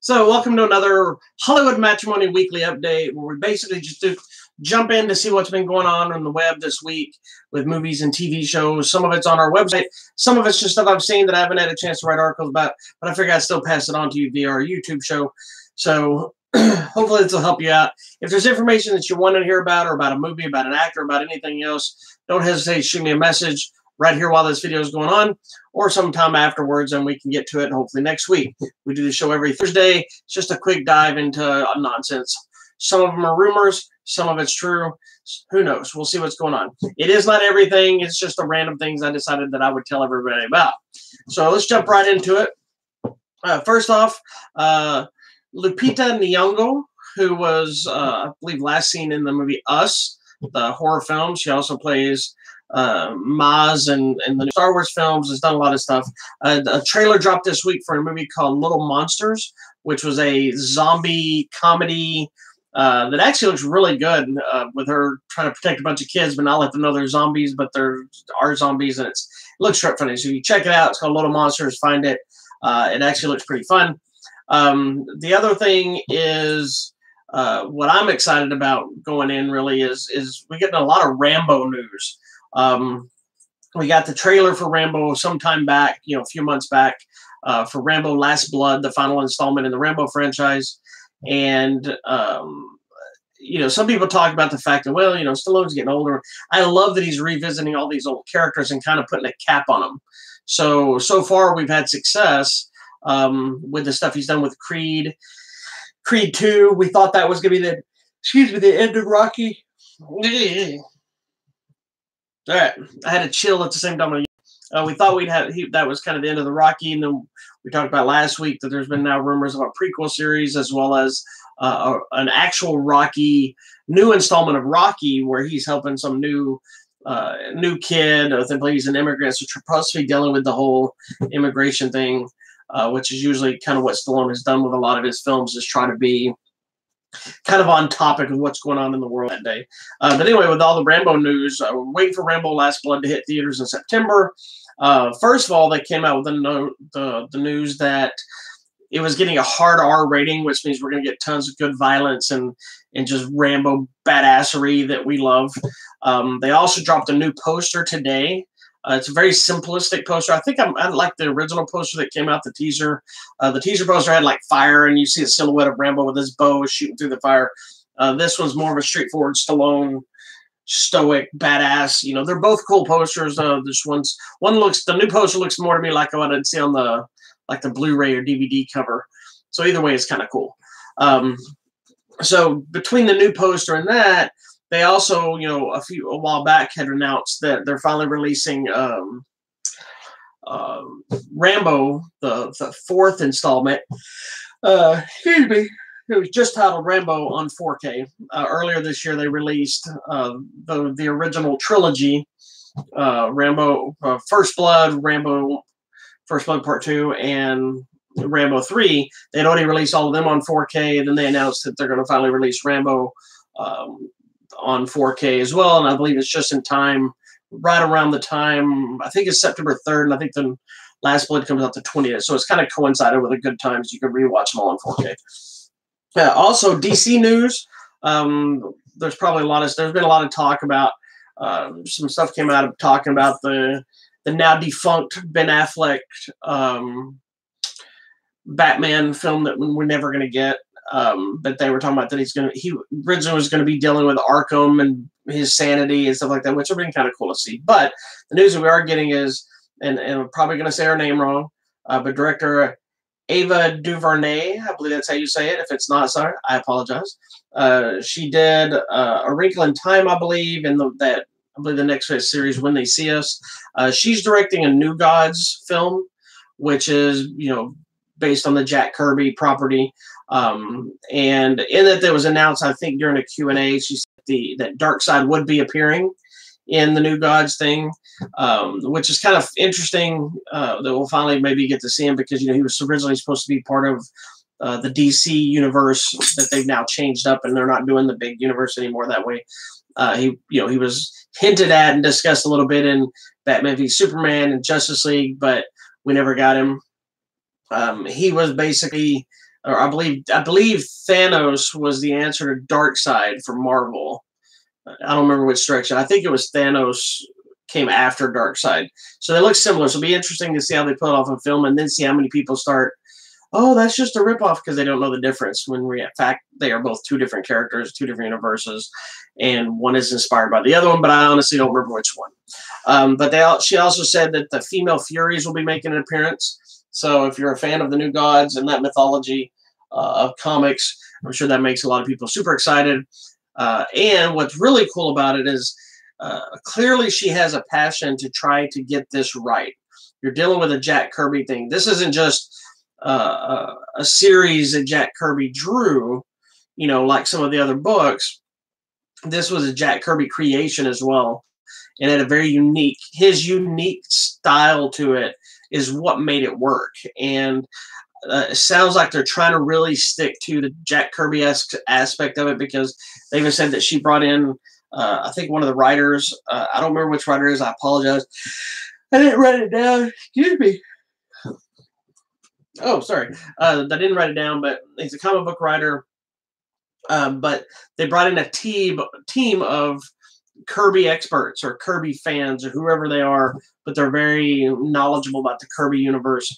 So, welcome to another Hollywood Matrimony Weekly Update, where we basically just jump in to see what's been going on the web this week with movies and TV shows. Some of it's on our website, some of it's just stuff I've seen that I haven't had a chance to write articles about, but I figure I'd still pass it on to you via our YouTube show. So, hopefully this will help you out. If there's information that you want to hear about, or about a movie, about an actor, about anything else, don't hesitate to shoot me a message right here while this video is going on, or sometime afterwards, and we can get to it hopefully next week. We do the show every Thursday. It's just a quick dive into nonsense. Some of them are rumors, some of it's true. Who knows? We'll see what's going on. It is not everything. It's just the random things I decided that I would tell everybody about. So let's jump right into it. First off, Lupita Nyong'o, who was, I believe, last seen in the movie Us, the horror film. She also plays Maz and the Star Wars films, has done a lot of stuff. A trailer dropped this week for a movie called Little Monsters, which was a zombie comedy that actually looks really good, with her trying to protect a bunch of kids but not let them know they're zombies, but there are zombies, and it looks straight funny. So you check it out. It's called Little Monsters. Find it. It actually looks pretty fun. The other thing is, what I'm excited about going in really is we're getting a lot of Rambo news. We got the trailer for Rambo sometime back, a few months back, for Rambo Last Blood, the final installment in the Rambo franchise. And, some people talk about the fact that, well, Stallone's getting older. I love that he's revisiting all these old characters and kind of putting a cap on them. So far we've had success, with the stuff he's done with Creed 2. We thought that was going to be the end of Rocky. All right, I had a chill at the same time. We thought that was kind of the end of the Rocky, and then we talked about last week that there's been now rumors of a prequel series, as well as an actual Rocky, new installment of Rocky, where he's helping some new kid. I think he's an immigrant, so supposed to be dealing with the whole immigration thing, which is usually kind of what Stallone has done with a lot of his films, is try to be kind of on topic of what's going on in the world that day. But anyway, with all the Rambo news, we're waiting for Rambo Last Blood to hit theaters in September. First of all, they came out with the news that it was getting a hard R rating, which means we're going to get tons of good violence and just Rambo badassery that we love. They also dropped a new poster today. It's a very simplistic poster. I think I like the original poster that came out, the teaser. The teaser poster had like fire, and you see a silhouette of Rambo with his bow shooting through the fire. This one's more of a straightforward Stallone, stoic, badass. They're both cool posters. The new poster looks more to me like what I'd see on the Blu-ray or DVD cover. So either way, it's kind of cool. So between the new poster and that, they also, a while back had announced that they're finally releasing Rambo, the fourth installment. Excuse me. It was just titled Rambo on 4K. Earlier this year, they released the original trilogy, Rambo First Blood, Rambo First Blood Part 2, and Rambo 3. They'd already released all of them on 4K, and then they announced that they're going to finally release Rambo on 4K as well, and I believe it's just in time, right around the time, I think it's September 3rd, and I think the Last Blood comes out the 20th, so it's kind of coincided with a good time, so you can rewatch them all on 4K. Also, DC news, there's been a lot of talk about, some stuff came out of talking about the now defunct Ben Affleck Batman film that we're never going to get. But they were talking about that he originally was going to be dealing with Arkham and his sanity and stuff like that, which would have been kind of cool to see. But the news that we are getting is, and I'm probably going to say her name wrong, but director Ava DuVernay, I believe that's how you say it. If it's not, sorry, I apologize. She did A Wrinkle in Time, I believe, and I believe the next series, When They See Us. She's directing a New Gods film, which is, based on the Jack Kirby property. And in that, there was announced, I think during a Q&A, she said that Darkseid would be appearing in the New Gods thing, which is kind of interesting, that we'll finally maybe get to see him, because he was originally supposed to be part of the DC universe that they've now changed up, and they're not doing the big universe anymore that way. He was hinted at and discussed a little bit in Batman v Superman and Justice League, but we never got him. He was basically or I believe Thanos was the answer to Darkseid for Marvel. I don't remember which direction. I think it was Thanos came after Darkseid. So they look similar. So it'll be interesting to see how they pull it off in film, and then see how many people start, oh, that's just a ripoff, because they don't know the difference. When in fact they are both two different characters, two different universes, and one is inspired by the other one. But I honestly don't remember which one. But she also said that the female Furies will be making an appearance. So if you're a fan of the New Gods and that mythology of comics, I'm sure that makes a lot of people super excited. And what's really cool about it is clearly she has a passion to try to get this right. You're dealing with a Jack Kirby thing. This isn't just a series that Jack Kirby drew, you know, like some of the other books. This was a Jack Kirby creation as well, and had a very unique, his unique style to it is what made it work. And it sounds like they're trying to really stick to the Jack Kirby-esque aspect of it, because they even said that she brought in, I think, one of the writers. I don't remember which writer it is. I apologize. I didn't write it down. Excuse me. Oh, sorry. I didn't write it down, but he's a comic book writer. But they brought in a team of Kirby experts or Kirby fans or whoever they are, but they're very knowledgeable about the Kirby universe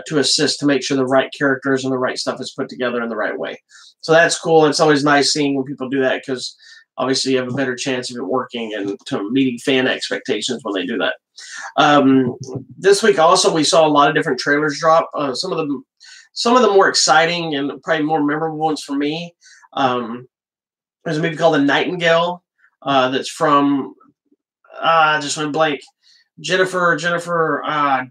to assist to make sure the right characters and the right stuff is put together in the right way. So that's cool. It's always nice seeing when people do that, because obviously you have a better chance of it working and to meeting fan expectations when they do that. This week also we saw a lot of different trailers drop. Some of the more exciting and probably more memorable ones for me. There's a movie called The Nightingale that's from I just went blank. Jennifer.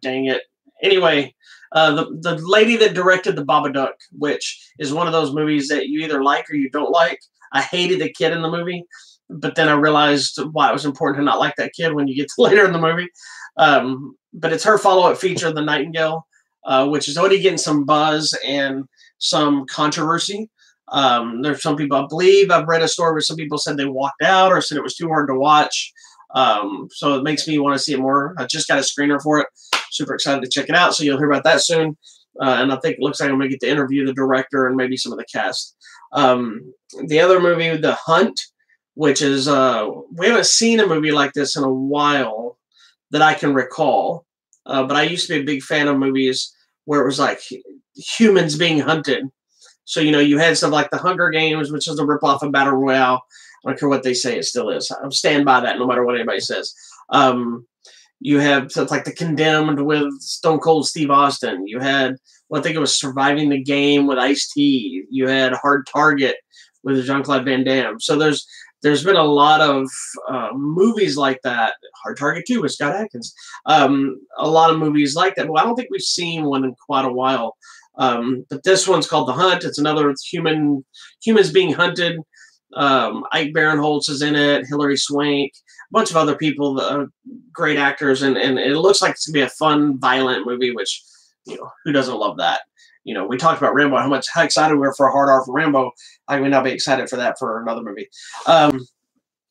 Dang it. Anyway, the lady that directed The Babadook, which is one of those movies that you either like or you don't like. I hated the kid in the movie, but then I realized why it was important to not like that kid when you get to later in the movie. But it's her follow-up feature, The Nightingale, which is already getting some buzz and some controversy. There's some people, I believe I've read a story where some people said they walked out or said it was too hard to watch. So it makes me want to see it more. I just got a screener for it. Super excited to check it out. So you'll hear about that soon. And I think it looks like I'm going to get to interview the director and maybe some of the cast. The other movie, The Hunt, which is, we haven't seen a movie like this in a while that I can recall. But I used to be a big fan of movies where it was like humans being hunted. So, you know, you had stuff like The Hunger Games, which is a ripoff of Battle Royale. I don't care what they say, it still is. I'm stand by that no matter what anybody says. You have stuff like The Condemned with Stone Cold Steve Austin. You had, well, I think it was Surviving the Game with Ice-T. You had Hard Target with Jean-Claude Van Damme. So there's been a lot of movies like that. Hard Target 2 with Scott Adkins. A lot of movies like that. Well, I don't think we've seen one in quite a while. But this one's called The Hunt. It's another humans being hunted. Ike Barinholtz is in it. Hilary Swank. A bunch of other people, great actors. And it looks like it's going to be a fun, violent movie, which, you know, who doesn't love that? You know, we talked about Rambo, how excited we were for a hard R for Rambo. I would not be excited for that for another movie.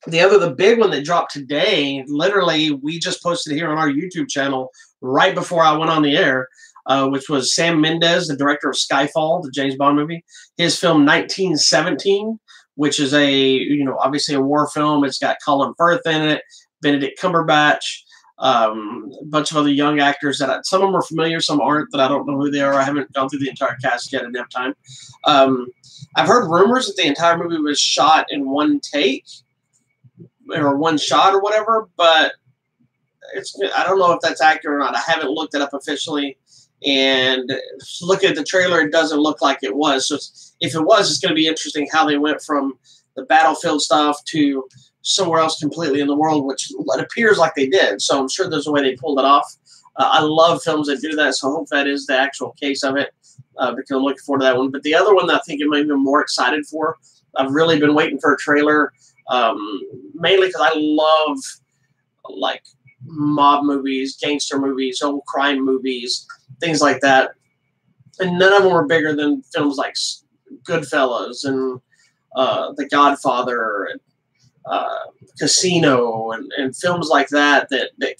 The big one that dropped today, literally, we just posted here on our YouTube channel right before I went on the air, which was Sam Mendes, the director of Skyfall, the James Bond movie. His film 1917, which is obviously a war film. It's got Colin Firth in it, Benedict Cumberbatch, a bunch of other young actors that some of them are familiar, some aren't, that I don't know who they are. I haven't gone through the entire cast yet. I didn't have time. I've heard rumors that the entire movie was shot in one take or one shot or whatever, but I don't know if that's accurate or not. I haven't looked it up officially. And looking at the trailer, it doesn't look like it was. So if it was, it's going to be interesting how they went from the battlefield stuff to somewhere else completely in the world, which it appears like they did. So I'm sure there's a way they pulled it off. I love films that do that, so I hope that is the actual case of it, because I'm looking forward to that one. But the other one that I think I'm even more excited for, I've really been waiting for a trailer, mainly because I love, like, mob movies, gangster movies, old crime movies, things like that. And none of them were bigger than films like Goodfellas and The Godfather and Casino and films like that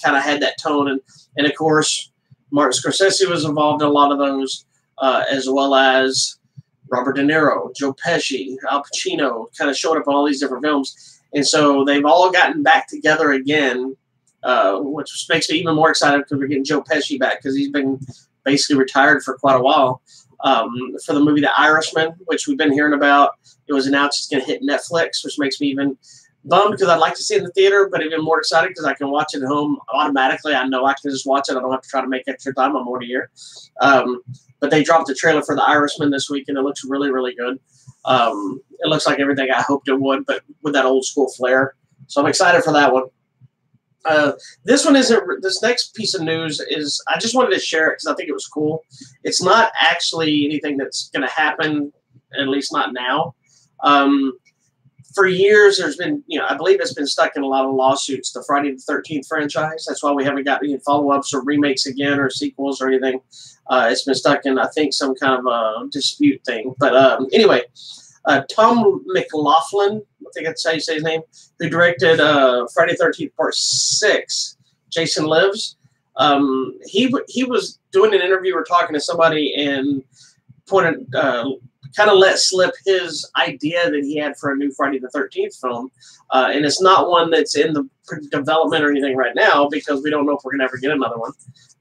kind of had that tone. And of course, Martin Scorsese was involved in a lot of those, as well as Robert De Niro, Joe Pesci, Al Pacino kind of showed up in all these different films. And so they've all gotten back together again, which makes me even more excited because we're getting Joe Pesci back because he's been basically retired for quite a while. For the movie The Irishman, which we've been hearing about, it was announced it's going to hit Netflix, which makes me even bummed because I'd like to see it in the theater, but even more excited because I can watch it at home automatically. I know I can just watch it. I don't have to try to make extra time. I'm already here. But they dropped the trailer for The Irishman this week, and it looks really, really good. It looks like everything I hoped it would, but with that old school flair. So I'm excited for that one. This one isn't. This next piece of news is I just wanted to share it because I think it was cool. It's not actually anything that's going to happen, at least not now. For years, there's been, I believe it's been stuck in a lot of lawsuits, the Friday the 13th franchise. That's why we haven't got any follow-ups or remakes again or sequels or anything. It's been stuck in, I think, some kind of a dispute thing. But anyway, Tom McLaughlin, I think that's how you say his name, who directed Friday the 13th Part 6, Jason Lives. He was doing an interview or talking to somebody and pointed kind of let slip his idea that he had for a new Friday the 13th film. And it's not one that's in the development or anything right now because we don't know if we're going to ever get another one.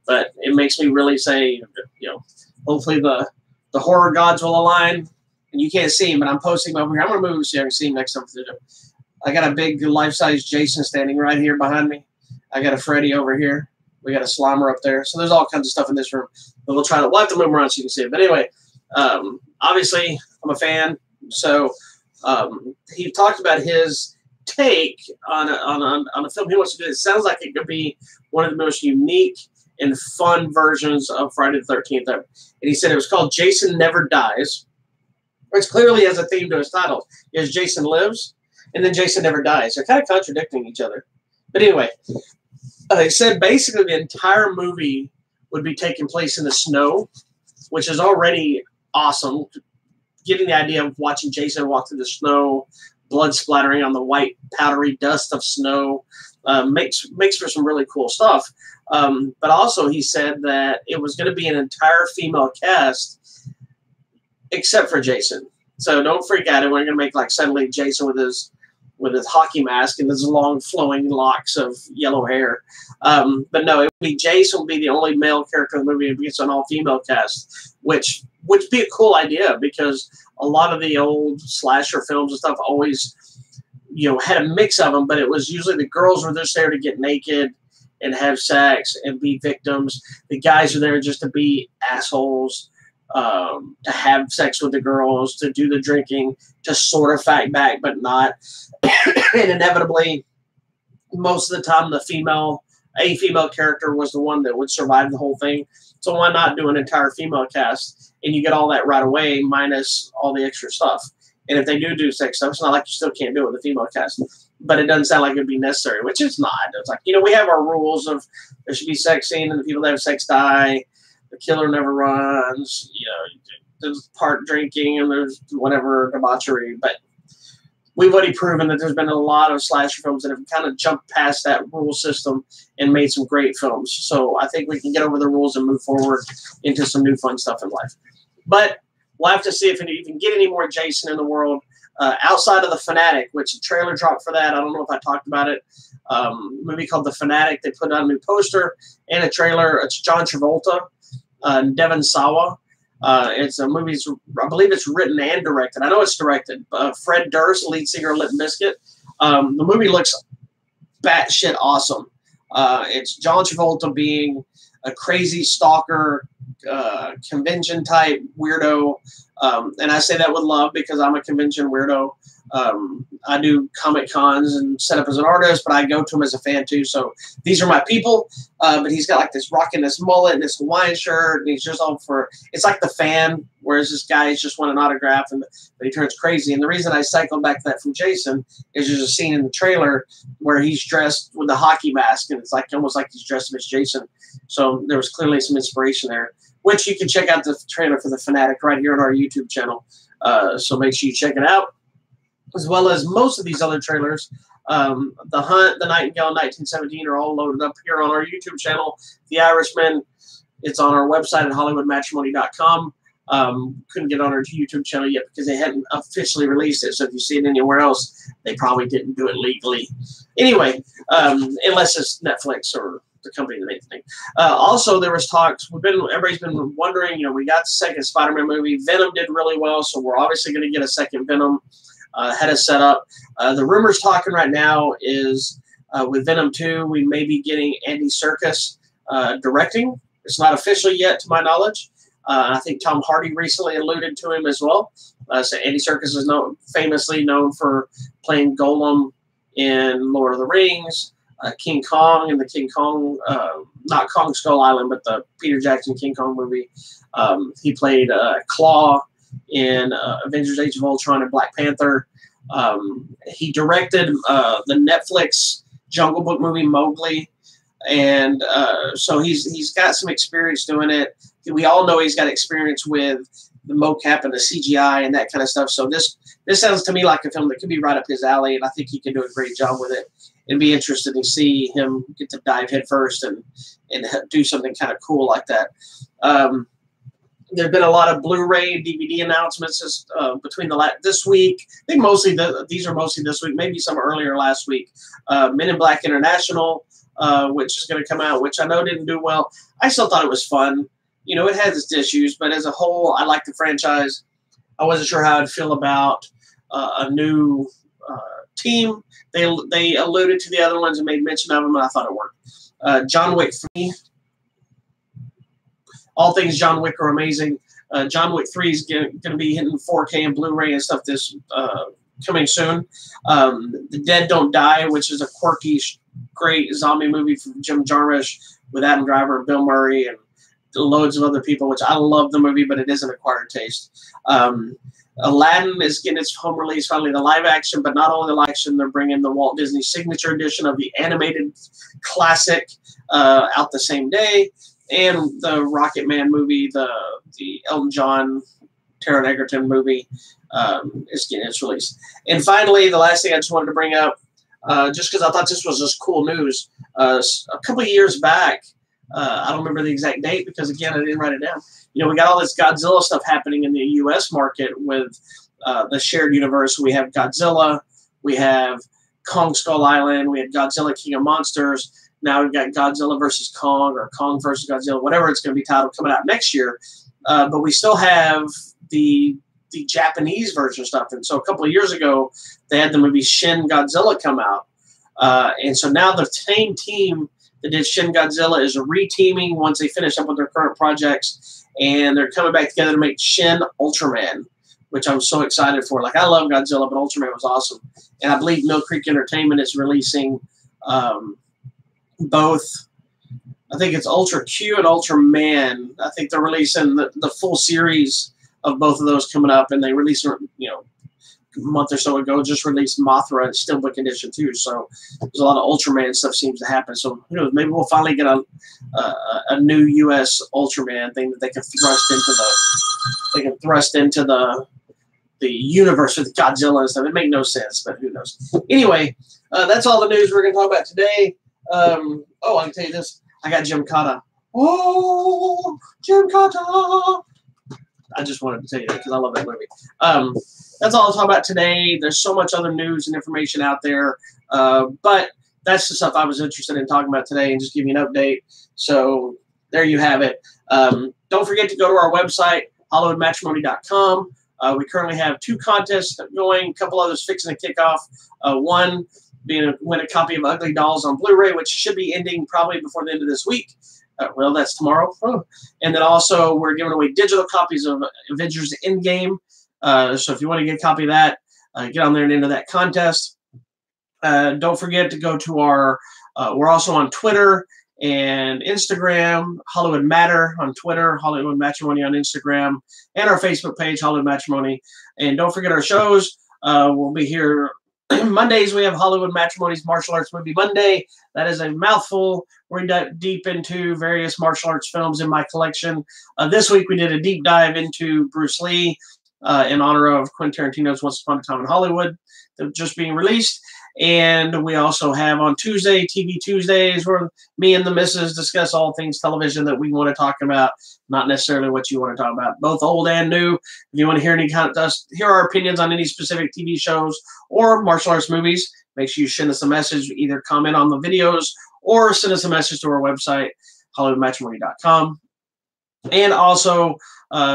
But it makes me really say, hopefully the horror gods will align. And you can't see him, but I'm posting him over here. I'm going to move so you can see him next time. I got a big life-size Jason standing right here behind me. I got a Freddy over here. We got a Slimer up there. So there's all kinds of stuff in this room. But we'll have to move around so you can see it. But anyway, obviously, I'm a fan. So he talked about his take on a film he wants to do. It sounds like it could be one of the most unique and fun versions of Friday the 13th ever. And he said it was called Jason Never Dies, which clearly has a theme to his title. Is Jason Lives, and then Jason Never Dies. They're kind of contradicting each other. But anyway, they said basically the entire movie would be taking place in the snow, which is already awesome. Getting the idea of watching Jason walk through the snow, blood splattering on the white powdery dust of snow, makes for some really cool stuff. But also he said that it was going to be an entire female cast except for Jason. So don't freak out. We're going to make like suddenly Jason with his hockey mask and his long flowing locks of yellow hair. But no, it would be Jason would be the only male character in the movie. It would be an all female cast, which would be a cool idea because a lot of the old slasher films and stuff always, had a mix of them, but it was usually the girls were just there to get naked and have sex and be victims. The guys are there just to be assholes, to have sex with the girls, to do the drinking, to sort of fight back, but not. And inevitably, most of the time, a female character was the one that would survive the whole thing. So why not do an entire female cast? And you get all that right away, minus all the extra stuff. And if they do sex stuff, it's not like you still can't do it with a female cast. But it doesn't sound like it would be necessary, which it's not. It's like, we have our rules of there should be sex scene and the people that have sex die. The killer never runs. There's part drinking and there's whatever debauchery. But we've already proven that there's been a lot of slasher films that have kind of jumped past that rule system and made some great films. So I think we can get over the rules and move forward into some new fun stuff in life. But we'll have to see if you can get any more Jason in the world outside of The Fanatic, which the trailer dropped for that. I don't know if I talked about it. A movie called The Fanatic. They put out a new poster and a trailer. It's John Travolta and Devon Sawa. It's a movie, I believe it's written and directed. I know it's directed. Fred Durst, lead singer of Limp Bizkit. The movie looks batshit awesome. It's John Travolta being a crazy stalker, convention-type weirdo. And I say that with love because I'm a convention weirdo. I do Comic Cons and set up as an artist, but I go to him as a fan too. So these are my people. But he's got like this rocking this mullet and this Hawaiian shirt, and he's just all for. It's like The Fan, whereas this guy is just want an autograph, but he turns crazy. And the reason I cycled back to that from Jason is there's a scene in the trailer where he's dressed with a hockey mask, and it's like almost like he's dressed up as Jason. So there was clearly some inspiration there, which you can check out the trailer for The Fanatic right here on our YouTube channel. So make sure you check it out, as well as most of these other trailers. The Hunt, The Nightingale, 1917 are all loaded up here on our YouTube channel. The Irishman, it's on our website at HollywoodMatrimony.com. Couldn't get on our YouTube channel yet because they hadn't officially released it. So if you see it anywhere else, they probably didn't do it legally. Anyway, unless it's Netflix or the company that made the thing. Also, there was talks. Everybody's been wondering. We got the second Spider-Man movie. Venom did really well, so we're obviously going to get a second Venom. Had it set up. The rumors talking right now is with Venom 2, we may be getting Andy Serkis directing. It's not official yet, to my knowledge. I think Tom Hardy recently alluded to him as well. So Andy Serkis is famously known for playing Golem in Lord of the Rings, King Kong in the King Kong, not Kong Skull Island, but the Peter Jackson King Kong movie. He played Claw in Avengers Age of Ultron and Black Panther. He directed the Netflix Jungle Book movie Mowgli. And so he's got some experience doing it. We all know he's got experience with the mocap and the CGI and that kind of stuff. So this sounds to me like a film that could be right up his alley, and I think he can do a great job with it. It'd be interesting to see him get to dive headfirst and do something kind of cool like that. There have been a lot of Blu-ray and DVD announcements between this week. I think these are mostly this week, maybe some earlier last week. Men in Black International, which is going to come out, which I know didn't do well. I still thought it was fun. It has its issues, but as a whole, I like the franchise. I wasn't sure how I'd feel about a new team. They alluded to the other ones and made mention of them, and I thought it worked. John Wick 3. All things John Wick are amazing. John Wick 3 is going to be hitting 4K and Blu-ray and stuff this coming soon. The Dead Don't Die, which is a quirky, great zombie movie from Jim Jarmusch with Adam Driver and Bill Murray and loads of other people, which I love the movie, but it is an acquired taste. Aladdin is getting its home release, finally the live action, but not only the live action, they're bringing the Walt Disney Signature Edition of the animated classic out the same day. And the Rocket Man movie, the Elton John, Taron Egerton movie, is getting its release. And finally, the last thing I just wanted to bring up, just because I thought this was just cool news, a couple of years back, I don't remember the exact date because, again, I didn't write it down. We got all this Godzilla stuff happening in the U.S. market with the shared universe. We have Godzilla, we have Kong Skull Island, we had Godzilla King of Monsters. Now we've got Godzilla versus Kong or Kong versus Godzilla, whatever it's going to be titled, coming out next year. But we still have the Japanese version stuff. And so a couple of years ago, they had the movie Shin Godzilla come out. And so now the same team that did Shin Godzilla is reteaming once they finish up with their current projects. And they're coming back together to make Shin Ultraman, which I'm so excited for. Like, I love Godzilla, but Ultraman was awesome. And I believe Mill Creek Entertainment is releasing both. I think it's Ultra Q and Ultraman. I think they're releasing the full series of both of those coming up, and they released, a month or so ago, just released Mothra in Steelbook Edition too. So there's a lot of Ultraman stuff seems to happen. So who knows? Maybe we'll finally get a new U.S. Ultraman thing that they can thrust into the universe with Godzilla and stuff. It makes no sense, but who knows? Anyway, that's all the news we're going to talk about today. I can tell you this. I got Jim Cotta. Oh, Jim Cotta. I just wanted to tell you that because I love that movie. That's all I'll talk about today. There's so much other news and information out there. But that's the stuff I was interested in talking about today and just give you an update. So there you have it. Don't forget to go to our website, HollywoodMatrimony.com. We currently have 2 contests going, a couple others fixing to kick off. One being win a copy of Ugly Dolls on Blu-ray, which should be ending probably before the end of this week. Well, that's tomorrow. And then also we're giving away digital copies of Avengers Endgame. So if you want to get a copy of that, get on there and enter that contest. Don't forget to go to our, we're also on Twitter and Instagram, Hollywood Matter on Twitter, Hollywood Matrimony on Instagram, and our Facebook page, Hollywood Matrimony. And don't forget our shows. We'll be here Mondays. We have Hollywood Matrimony's Martial Arts Movie Monday. That is a mouthful. We're deep into various martial arts films in my collection. This week we did a deep dive into Bruce Lee in honor of Quentin Tarantino's Once Upon a Time in Hollywood, just being released. And we also have on Tuesday, TV Tuesdays, where me and the missus discuss all things television that we want to talk about, not necessarily what you want to talk about, both old and new. If you want to hear any kind of, hear our opinions on any specific TV shows or martial arts movies, make sure you send us a message, either comment on the videos or send us a message to our website, HollywoodMatrimony.com. And also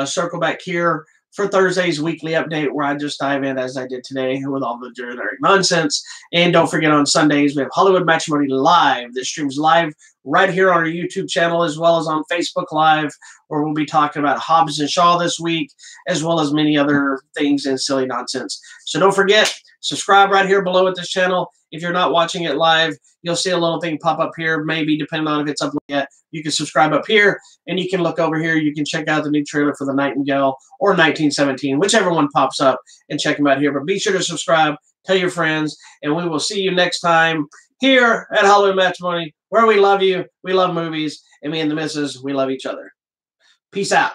circle back here for Thursday's weekly update, where I just dive in as I did today with all the generic nonsense. And don't forget, on Sundays, we have Hollywood Matrimony Live. This streams live right here on our YouTube channel, as well as on Facebook Live, where we'll be talking about Hobbs and Shaw this week, as well as many other things and silly nonsense. So don't forget, subscribe right here below at this channel. If you're not watching it live, you'll see a little thing pop up here, maybe depending on if it's up yet. You can subscribe up here, and you can look over here. You can check out the new trailer for The Nightingale or 1917, whichever one pops up, and check them out here. But be sure to subscribe, tell your friends, and we will see you next time here at Hollywood Matrimony, where we love you, we love movies, and me and the missus, we love each other. Peace out.